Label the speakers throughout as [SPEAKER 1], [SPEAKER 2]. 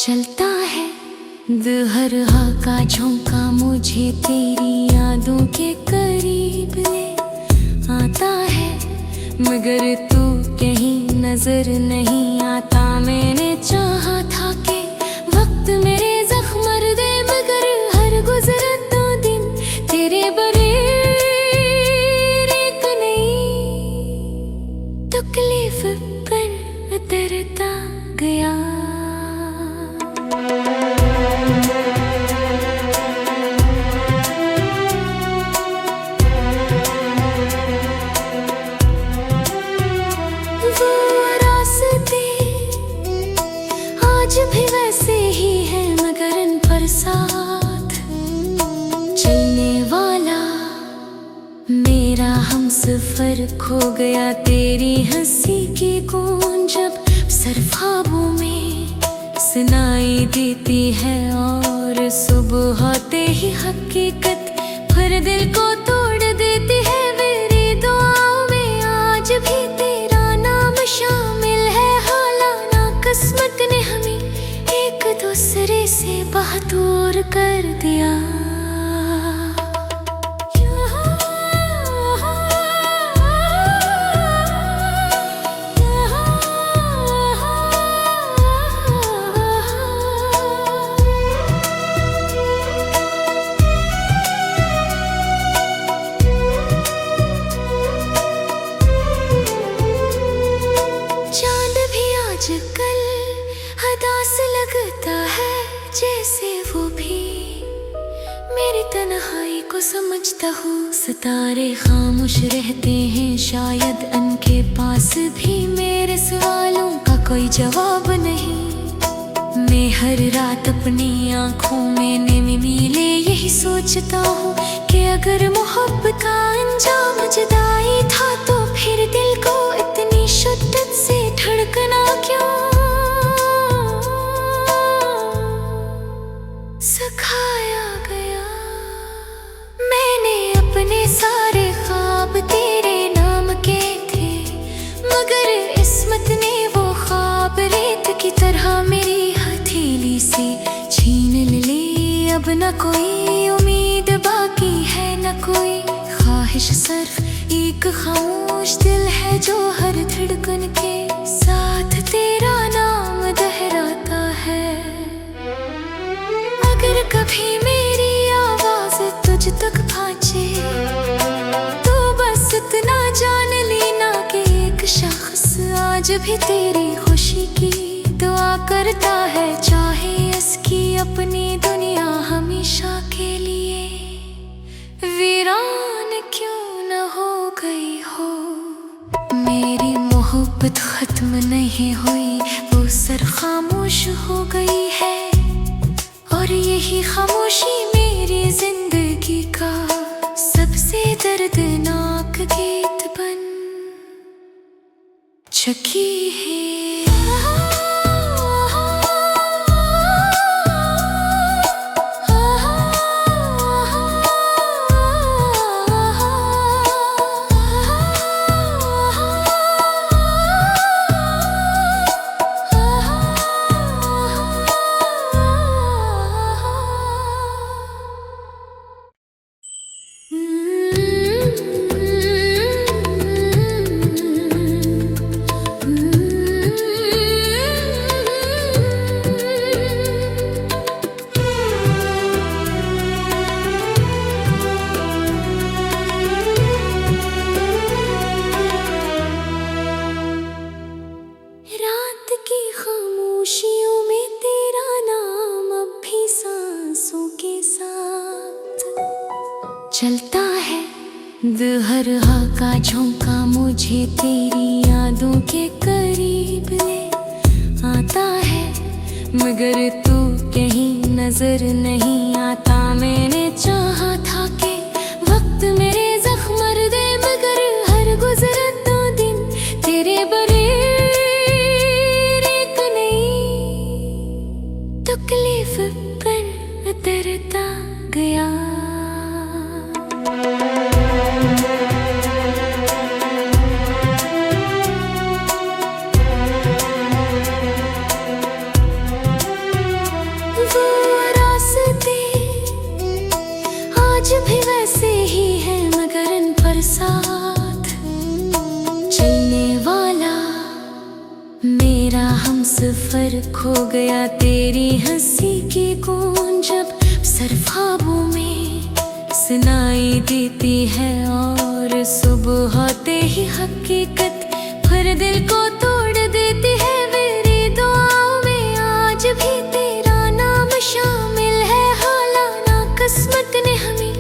[SPEAKER 1] चलता है दुहरहा का झोंका मुझे तेरी यादों के करीब ले आता है, मगर तू कहीं नजर नहीं आता। मैंने चाहा था कि वक्त मेरे जख्म मर दे, मगर हर गुजरता दिन तेरे बगैर एक नई तकलीफ पर उतरता गया। आज भी वैसे ही है, मगर इन पर साथ चलने वाला मेरा हमसफर खो गया। तेरी हंसी की गूंज जब सरफ़ाबों में सुनाई देती है, और सुबह होते ही हकीकत फिर दिल को तोड़ देती है। मेरी दुआओं में आज भी तेरा नाम शामिल है, हालांकि किस्मत ने हमें एक दूसरे से बहुत दूर कर दिया। चांद भी आजकल हदास लगता है, जैसे वो भी मेरी तन्हाई को समझता हो। सितारे खामोश रहते हैं, शायद उनके पास भी मेरे सवालों का कोई जवाब नहीं। मैं हर रात अपनी आँखों में नमी मिले यही सोचता हूँ कि अगर मोहब्बत का अंजाम जुदाई था, तो फिर दिल को इतनी शिद्दत से धड़कना क्यों सिखाया गया। मैंने अपने सारे ख्वाब तेरे नाम के थे, मगर किस्मत ने वो ख्वाब रेत की तरह मेरी हथेली से छीन ली। अब न कोई उम्मीद बाकी है, न कोई ख्वाहिश, सिर्फ एक खामोश दिल है जो हर धड़कन के साथ तेरा नाम दोहराता है। अगर कभी मेरी आवाज तुझ तक पहुंचे, तो बस इतना जान लेना कि एक शख्स आज भी तेरी खुशी की दुआ करता है, चाहे इसकी अपनी दुनिया हमेशा के लिए वीरान क्यों न हो गई हो। मेरी मोहब्बत खत्म नहीं हुई, वो सर खामोश हो गई है, और यही खामोशी मेरी जिंदगी का सबसे दर्दनाक गीत बन चुकी है। चलता है दुहरहा का झोंका मुझे तेरी यादों के करीब ले आता है, मगर तू कहीं नजर नहीं आता। मैंने चाहा था कि वक्त मेरे जख्म मर दे, मगर हर गुजरता दिन तेरे बगैर एक नई तकलीफ पर उतरता गया। सफर खो गया तेरी हंसी की गूंज जब सर ख्वाबों में सुनाई देती है और सुबह होते ही हकीकत फिर दिल को तोड़ देती है। मेरी दुआओं में आज भी तेरा नाम शामिल है। हालाना किस्मत ने हमें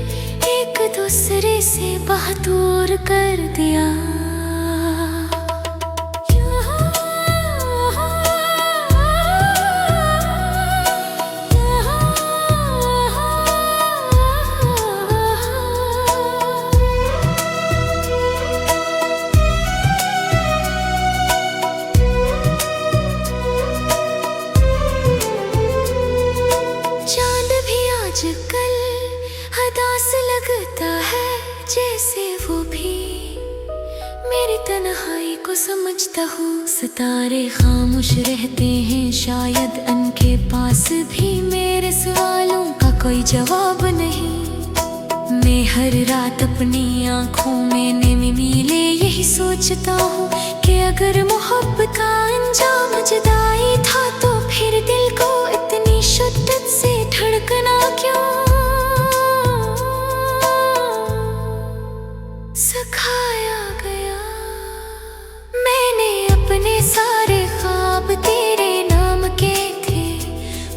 [SPEAKER 1] एक दूसरे से बहुत दूर कर दिया। आजकल हदास लगता है जैसे वो भी मेरी तन्हाई को समझता हूँ। सितारे खामोश रहते हैं, शायद उनके पास भी मेरे सवालों का कोई जवाब नहीं। मैं हर रात अपनी आँखों में नमी मिले यही सोचता हूँ कि अगर मोहब्बत का अंजाम जुदाई था तो फिर दिल को इतनी शिद्दत से धड़कना क्यों सिखाया गया। मैंने अपने सारे ख्वाब तेरे नाम के थे,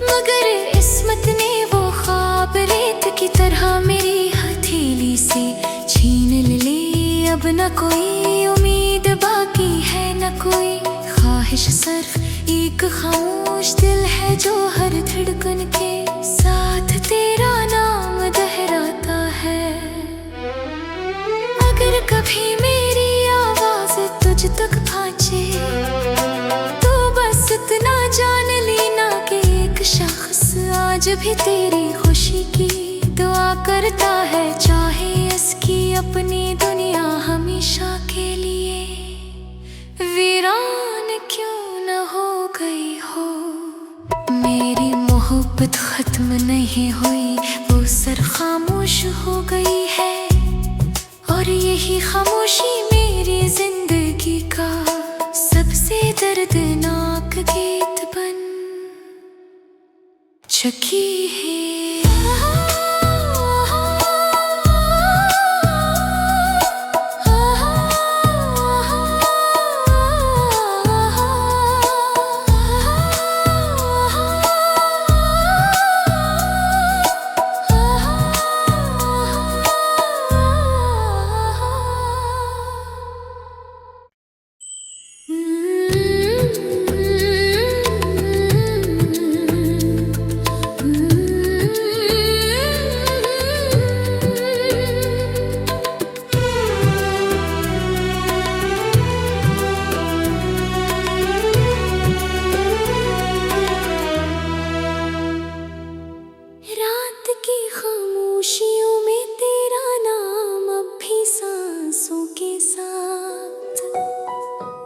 [SPEAKER 1] मगर किस्मत ने वो ख्वाब रेत की तरह मेरी हथेली से छीन ली। अब न कोई उम्मीद बाकी है, न कोई ख्वाहिश, सिर्फ एक खामोश दिल है जो हर धड़कन के साथ तेरा नाम दोहराता है। अगर कभी मेरी आवाज तुझ तक पहुंचे तो बस इतना जान लेना कि एक शख्स आज भी तेरी खुशी की दुआ करता है, चाहे इसकी अपनी दुनिया हमेशा के लिए वीरान क्यों न हो गई हो। मेरी मोहब्बत खत्म नहीं हुई, वो सर खामोश हो गई है और यही खामोशी मेरी जिंदगी का सबसे दर्दनाक गीत बन चुकी है।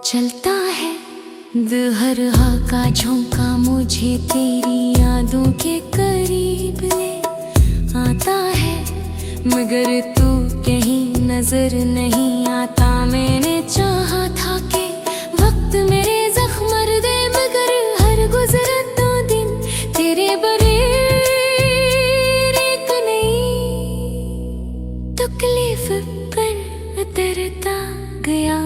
[SPEAKER 1] चलता है दिल हर का झोंका मुझे तेरी यादों के करीब ले आता है, मगर तू कहीं नजर नहीं आता। मैंने चाहा था कि वक्त मेरे जख्म मर दे, मगर हर गुजरता दिन तेरे बगैर एक नई तकलीफ पर उतरता गया।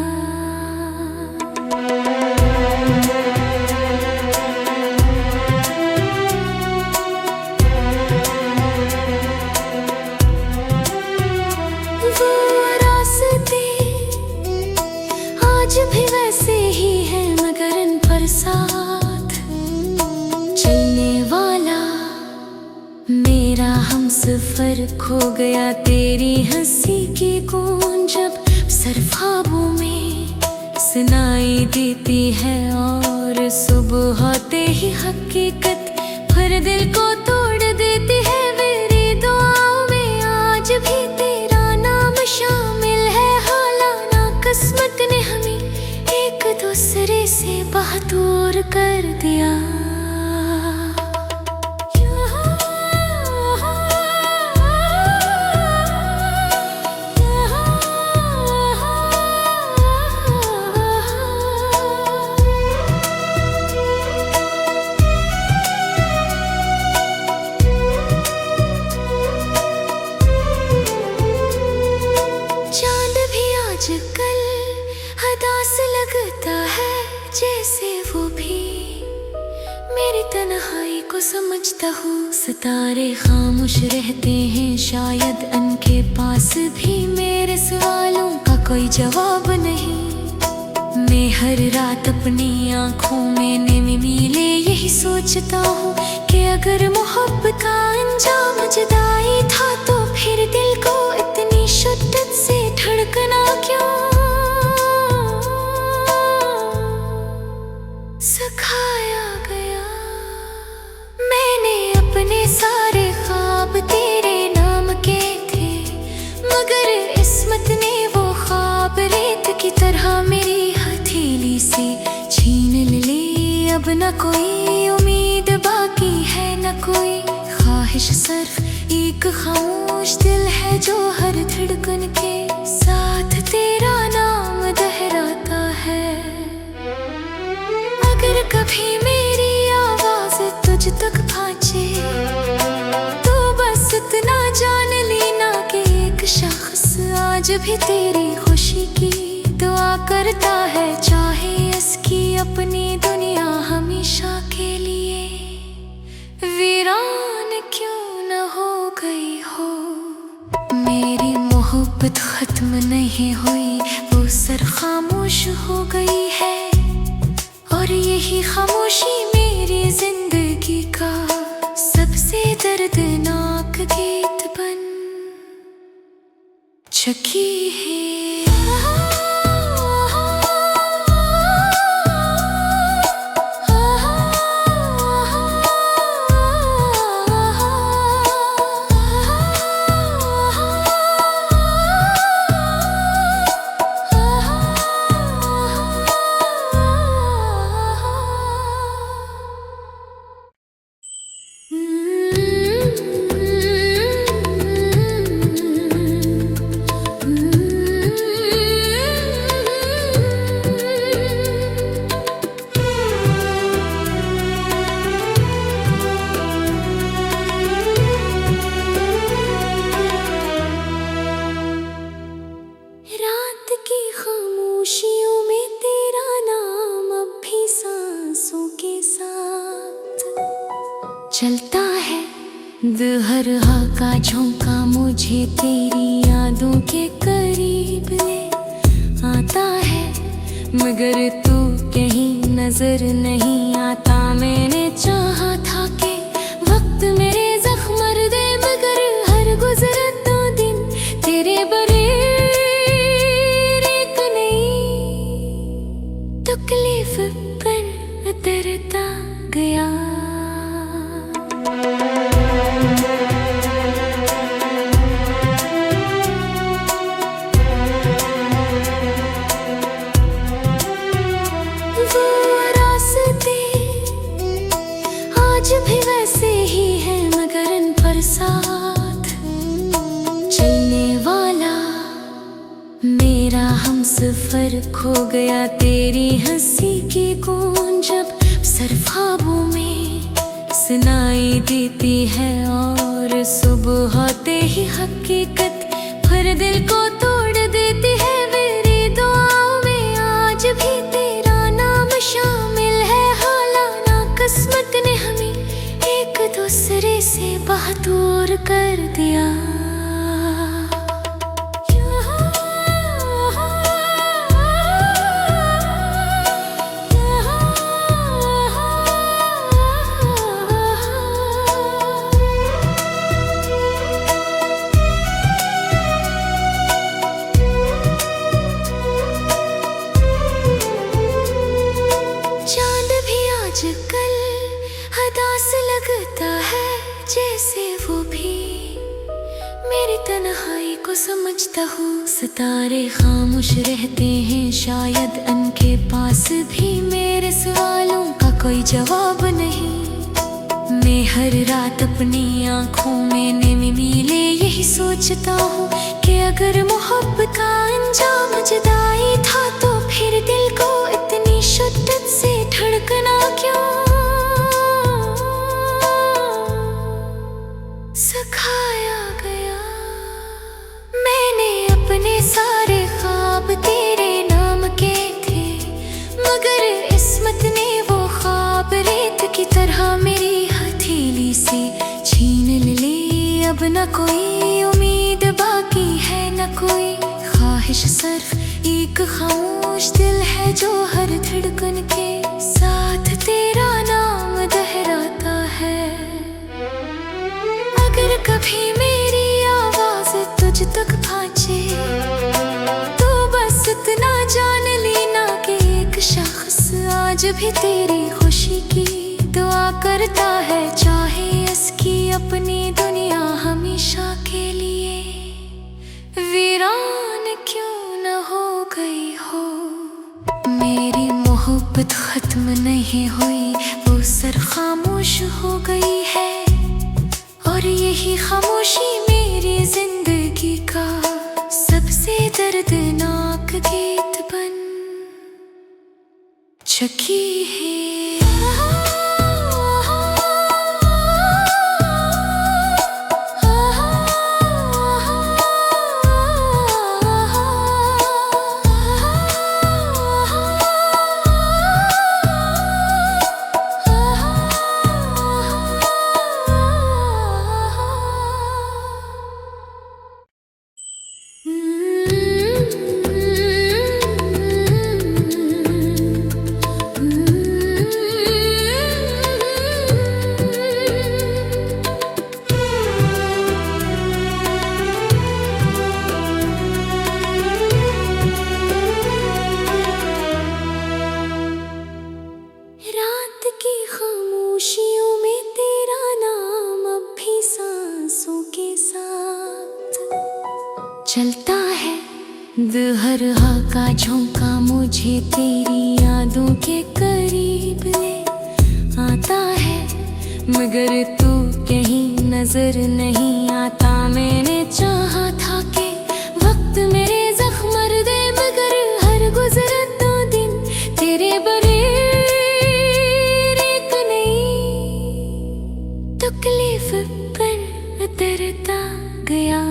[SPEAKER 1] आज भी वैसे ही है, मगर इन पर साथ चलने वाला मेरा हमसफर खो गया तेरी हंसी की गूंज जब सर ख्वाबों में सुनाई देती है और सुबह होते ही हकीकत फिर दिल को तोड़ देती है। मेरी दुआओं में आज भी तेरा नाम शामिल है। हालाना किस्मत ने हमें एक दूसरे से बहुत दूर कर दिया। तन्हाई को समझता हूँ। सितारे खामोश रहते हैं, शायद उनके पास भी मेरे सवालों का कोई जवाब नहीं। मैं हर रात अपनी आँखों में नमी मिले यही सोचता हूँ कि अगर मोहब्बत का अंजाम जुदाई था तो फिर दिल को इतनी शिद्दत से धड़कना क्यों सिखाया गया। मैंने अपने सारे ख्वाब तेरे नाम के थे, मगर किस्मत ने वो ख्वाब रेत की तरह मेरी हथेली से छीन ली। अब न कोई उम्मीद बाकी है, न कोई ख्वाहिश, सिर्फ एक खामोश दिल है जो हर धड़कन के साथ तेरा नाम दोहराता है। अगर कभी मेरी आवाज तुझ तक पहुंचे तो बस इतना जान लेना कि एक शख्स आज भी तेरी खुशी की दुआ करता है, चाहे इसकी अपनी दुनिया हमेशा के लिए वीरान क्यों न हो गई हो। मेरी मोहब्बत खत्म नहीं हुई, वो सिर्फ खामोश हो गई है, और यही खामोशी मेरी जिंदगी का सबसे दर्दनाक गीत बन चुकी है। चलता है दिल हर हा का झोंका मुझे तेरी यादों के करीब ले आता है, मगर तू कहीं नजर नहीं आता। मैंने चाहा था कि वक्त मेरे जख्म मर दे, मगर हर गुजरता दिन तेरे बगैर एक नई तकलीफ पर उतरता गया। आज भी वैसे ही है, मगर इन पर साथ चलने वाला मेरा हमसफर खो गया। तेरी हंसी की गूंज जब सिर्फ ख्वाबों में सुनाई देती है, और सुबह होते ही हकीकत फिर दिल को तोड़ देती है। मेरी दुआओं में आज भी तेरा नाम शामिल है, हालांकि किस्मत ने हमें एक दूसरे से बहुत दूर कर दिया। चांद भी आजकल हदास लगता है, जैसे वो भी मेरी तन्हाई को समझता हूँ। सितारे खामोश रहते हैं, शायद उनके पास भी मेरे सवालों का कोई जवाब नहीं। मैं हर रात अपनी आँखों में नमी मिले यही सोचता हूँ कि अगर मोहब्बत का अंजाम जुदाई था तो फिर दिल को इतनी शिद्दत से धड़कना क्यों सिखाया गया। मैंने अपने सारे ख्वाब तेरे नाम के थे, मगर किस्मत ने वो ख्वाब रेत की तरह मेरी अब न कोई उम्मीद बाकी है, न कोई ख्वाहिश, सिर्फ एक खामोश दिल है जो हर धड़कन के साथ तेरा नाम दोहराता है। अगर कभी मेरी आवाज तुझ तक पहुंचे तो बस इतना जान लेना कि एक शख्स आज भी तेरी खुशी की दुआ करता है, चाहे इसकी अपनी दुनिया हमेशा के लिए वीरान क्यों न हो गई हो। मेरी मोहब्बत खत्म नहीं हुई, वो सिर्फ खामोश हो गई है, और यही खामोशी मेरी जिंदगी का सबसे दर्दनाक गीत बन चुकी है। चलता है दिल हर हा का झोंका मुझे तेरी यादों के करीब ले आता है, मगर तू कहीं नजर नहीं आता। मैंने चाहा था कि वक्त मेरे जख्म मर दे, मगर हर गुजरता दिन तेरे बगैर एक नई तकलीफ पर उतरता गया।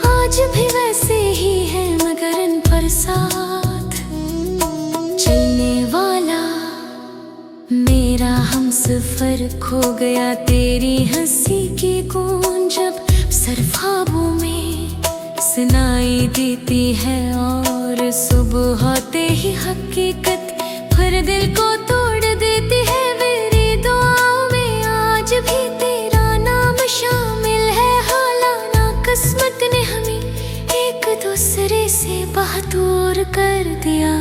[SPEAKER 1] आज भी वैसे ही है, मगर इन पर साथ चलने वाला मेरा हमसफर खो गया। तेरी हंसी की गूंज जब सिर्फ ख्वाबों में सुनाई देती है, और सुबह होते ही हकीकत फिर दिल को तोड़ देती है। मेरी दुआओं में आज भी तेरा नाम शामिल है, हालांकि किस्मत ने हमें एक दूसरे से बहुत दूर कर दिया।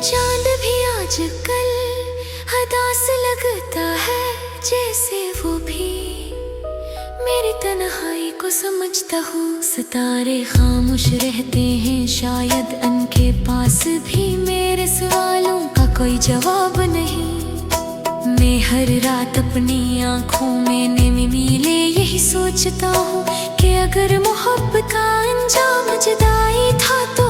[SPEAKER 1] चांद भी आजकल हदास लगता है, जैसे वो भी मेरी तन्हाई को समझता हूँ। सितारे खामोश रहते हैं, शायद उनके पास भी मेरे सवालों का कोई जवाब नहीं। मैं हर रात अपनी आँखों में नींद मिले यही सोचता हूँ कि अगर मोहब्बत का अंजाम जुदाई था तो